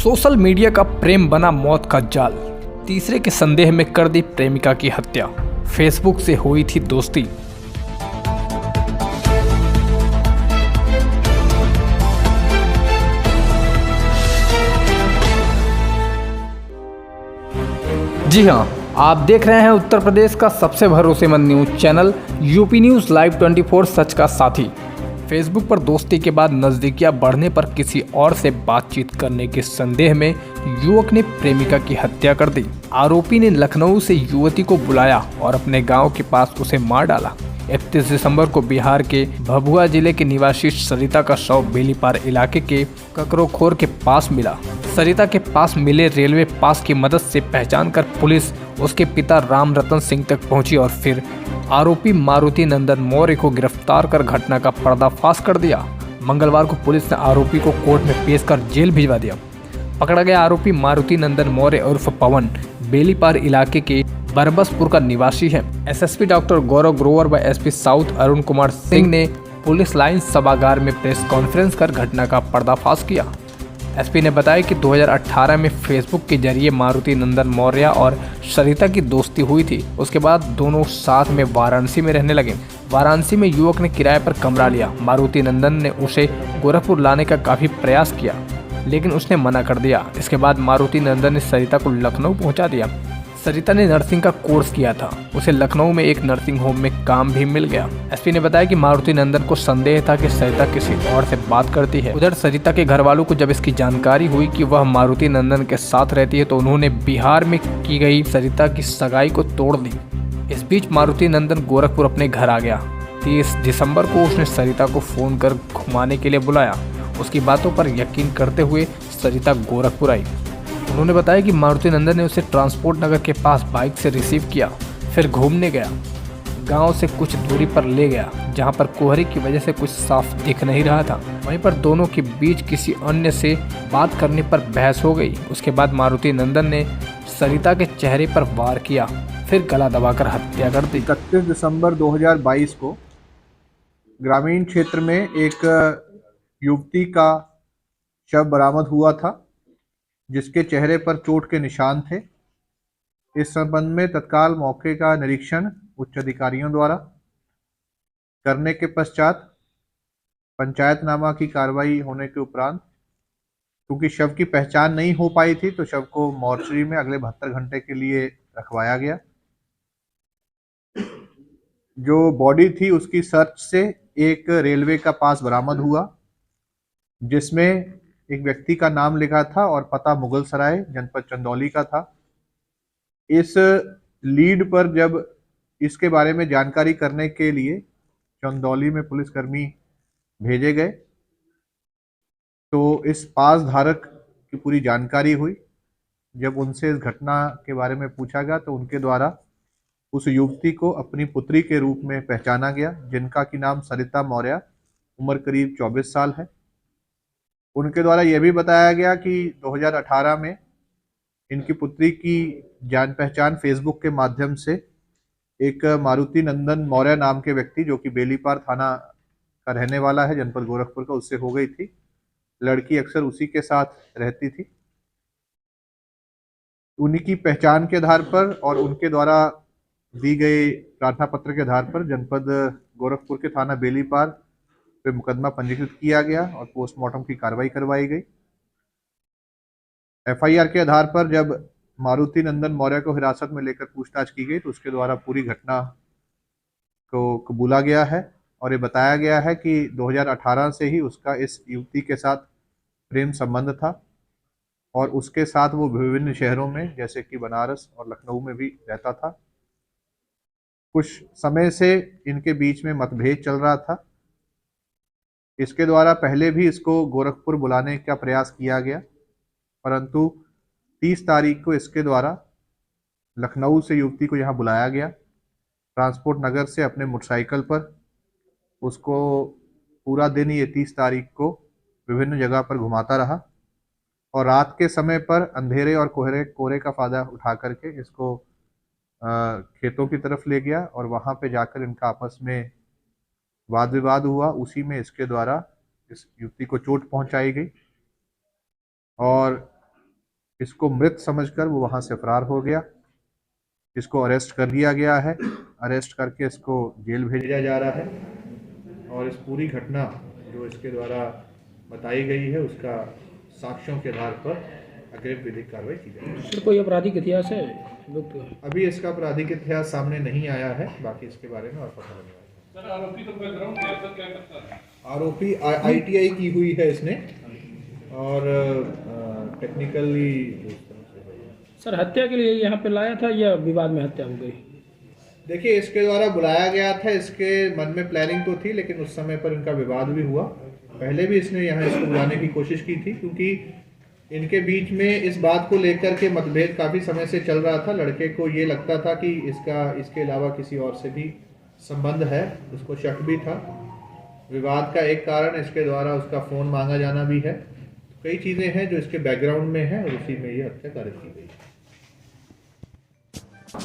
Social media का प्रेम बना मौत का जाल। तीसरे के संदेह में कर दी प्रेमिका की हत्या। फेसबुक से हुई थी दोस्ती। जी हां, आप देख रहे हैं उत्तर प्रदेश का सबसे भरोसेमंद news channel UP news live 24 सच का साथी। फेसबुक पर दोस्ती के बाद नजदीकियां बढ़ने पर किसी और से बातचीत करने के संदेह में युवक ने प्रेमिका की हत्या कर दी। आरोपी ने लखनऊ से युवती को बुलाया और अपने गांव के पास उसे मार डाला। 31 दिसंबर को बिहार के भभुआ जिले के निवासी सरिता का शव बेलीपार इलाके के ककरोखोर के पास मिला। सरिता के पास मिले रेलवे पास की मदद से पहचान कर पुलिस उसके पिता राम रतन सिंह तक पहुंची और फिर आरोपी मारुति नंदन मौर्य को गिरफ्तार कर घटना का पर्दाफाश कर दिया। मंगलवार को पुलिस ने आरोपी को कोर्ट में पेश कर जेल भिजवा दिया। पकड़ा गया आरोपी मारुति नंदन मौर्य उर्फ पवन बेलीपार इलाके के बरबसपुर का निवासी है। एसएसपी डॉक्टर गौरव ग्रोवर व एसपी साउथ अरुण कुमार सिंह ने पुलिस लाइन सभागार में प्रेस कॉन्फ्रेंस कर घटना का पर्दाफाश किया। एसपी ने बताया कि 2018 में फेसबुक के जरिए मारुति नंदन मौर्य और सरिता की दोस्ती हुई थी। उसके बाद दोनों साथ में वाराणसी में रहने लगे। वाराणसी में युवक ने किराए पर कमरा लिया। मारुति नंदन ने उसे गोरखपुर लाने का काफी प्रयास किया, लेकिन उसने मना कर दिया। इसके बाद मारुति नंदन ने सरिता को लखनऊ पहुंचा दिया। सरिता ने नर्सिंग का कोर्स किया था। उसे लखनऊ में एक नर्सिंग होम में काम भी मिल गया। एसपी ने बताया कि मारुति नंदन को संदेह था कि सरिता किसी और से बात करती है। उधर सरिता के घर वालों को जब इसकी जानकारी हुई कि वह मारुति नंदन के साथ रहती है तो उन्होंने बिहार में की गई सरिता की सगाई को तोड़ दी। इस बीच मारुति नंदन गोरखपुर अपने घर आ गया। 30 दिसंबर को उसने सरिता को फोन कर घुमाने के लिए बुलाया। उसकी बातों पर यकीन करते हुए सरिता गोरखपुर आई। उन्होंने बताया कि मारुति नंदन ने उसे ट्रांसपोर्ट नगर के पास बाइक से रिसीव किया, फिर घूमने गया। गांव से कुछ दूरी पर ले गया, जहां पर कोहरे की वजह से कुछ साफ दिख नहीं रहा था। वहीं पर दोनों के बीच किसी अन्य से बात करने पर बहस हो गई। उसके बाद मारुति नंदन ने सरिता के चेहरे पर वार किया, फिर गला दबाकर हत्या कर दी। 31 दिसंबर 2022 को ग्रामीण क्षेत्र में एक युवती का शव बरामद हुआ था, जिसके चेहरे पर चोट के निशान थे। इस संबंध में तत्काल मौके का निरीक्षण उच्च अधिकारियों द्वारा करने के पश्चात पंचायतनामा की कार्रवाई होने के उपरांत, क्योंकि शव की पहचान नहीं हो पाई थी, तो शव को मॉर्चरी में अगले 72 घंटे के लिए रखवाया गया। जो बॉडी थी उसकी सर्च से एक रेलवे का पास बरामद हुआ, जिसमें एक व्यक्ति का नाम लिखा था और पता मुगलसराय जनपद चंदौली का था। इस लीड पर जब इसके बारे में जानकारी करने के लिए चंदौली में पुलिसकर्मी भेजे गए, तो इस पास धारक की पूरी जानकारी हुई। जब उनसे इस घटना के बारे में पूछा गया तो उनके द्वारा उस युवती को अपनी पुत्री के रूप में पहचाना गया, जिनका की नाम सरिता मौर्य, उम्र करीब 24 साल है। उनके द्वारा यह भी बताया गया कि 2018 में इनकी पुत्री की जान पहचान फेसबुक के माध्यम से एक मारुति नंदन मौर्य नाम के व्यक्ति, जो कि बेलीपार थाना का रहने वाला है, जनपद गोरखपुर का, उससे हो गई थी। लड़की अक्सर उसी के साथ रहती थी। उन्हीं की पहचान के आधार पर और उनके द्वारा दी गई प्रार्थना पत्र के आधार पर जनपद गोरखपुर के थाना बेलीपार पे मुकदमा पंजीकृत किया गया और पोस्टमार्टम की कार्रवाई करवाई गई। एफआईआर के आधार पर जब मारुति नंदन मौर्य को हिरासत में लेकर पूछताछ की गई तो उसके द्वारा पूरी घटना को कबूला गया है और ये बताया गया है कि 2018 से ही उसका इस युवती के साथ प्रेम संबंध था और उसके साथ वो विभिन्न शहरों में जैसे कि बनारस और लखनऊ में भी रहता था। कुछ समय से इनके बीच में मतभेद चल रहा था। इसके द्वारा पहले भी इसको गोरखपुर बुलाने का प्रयास किया गया, परंतु 30 तारीख को इसके द्वारा लखनऊ से युवती को यहाँ बुलाया गया। ट्रांसपोर्ट नगर से अपने मोटरसाइकिल पर उसको पूरा दिन ये 30 तारीख को विभिन्न जगह पर घुमाता रहा और रात के समय पर अंधेरे और कोहरे का फायदा उठा करके इसको खेतों की तरफ ले गया और वहाँ पे जाकर इनका आपस में वाद विवाद हुआ। उसी में इसके द्वारा इस युवती को चोट पहुंचाई गई और इसको मृत समझकर वो वहां से फरार हो गया। इसको अरेस्ट कर लिया गया है। अरेस्ट करके इसको जेल भेजा जा रहा है और इस पूरी घटना जो इसके द्वारा बताई गई है उसका साक्ष्यों के आधार पर अग्रिम विधिक कार्रवाई की जाएगी। सर कोई आपराधिक इतिहास है लोग? अभी इसका आपराधिक इतिहास सामने नहीं आया है, बाकी इसके बारे में और पता लगेगा। सर आरोपी तो बैकग्राउंड क्या करता है? आरोपी ITI की हुई है इसने और टेक्निकली सर हत्या के लिए यहाँ पे लाया था या विवाद में हत्या हो गई? देखिए, इसके द्वारा बुलाया गया था, इसके मन में प्लानिंग तो थी, लेकिन उस समय पर इनका विवाद भी हुआ। पहले भी इसने यहाँ इसको बुलाने की कोशिश की थी, क्योंकि इनके बीच में इस बात को लेकर के मतभेद काफ़ी समय से चल रहा था। लड़के को ये लगता था कि इसके अलावा किसी और से भी संबंध है, उसको शक भी था। विवाद का एक कारण इसके द्वारा उसका फ़ोन मांगा जाना भी है। कई चीज़ें हैं जो इसके बैकग्राउंड में है और उसी में ये हत्या कारित की गई।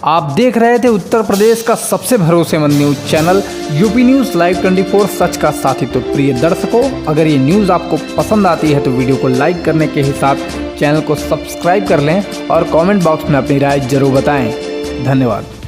आप देख रहे थे उत्तर प्रदेश का सबसे भरोसेमंद news channel UP news live 24 सच का साथी। तो प्रिय दर्शकों, अगर ये न्यूज़ आपको पसंद आती है तो वीडियो को लाइक करने के ही साथ चैनल को सब्सक्राइब कर लें और कमेंट बॉक्स में अपनी राय जरूर बताएं। धन्यवाद।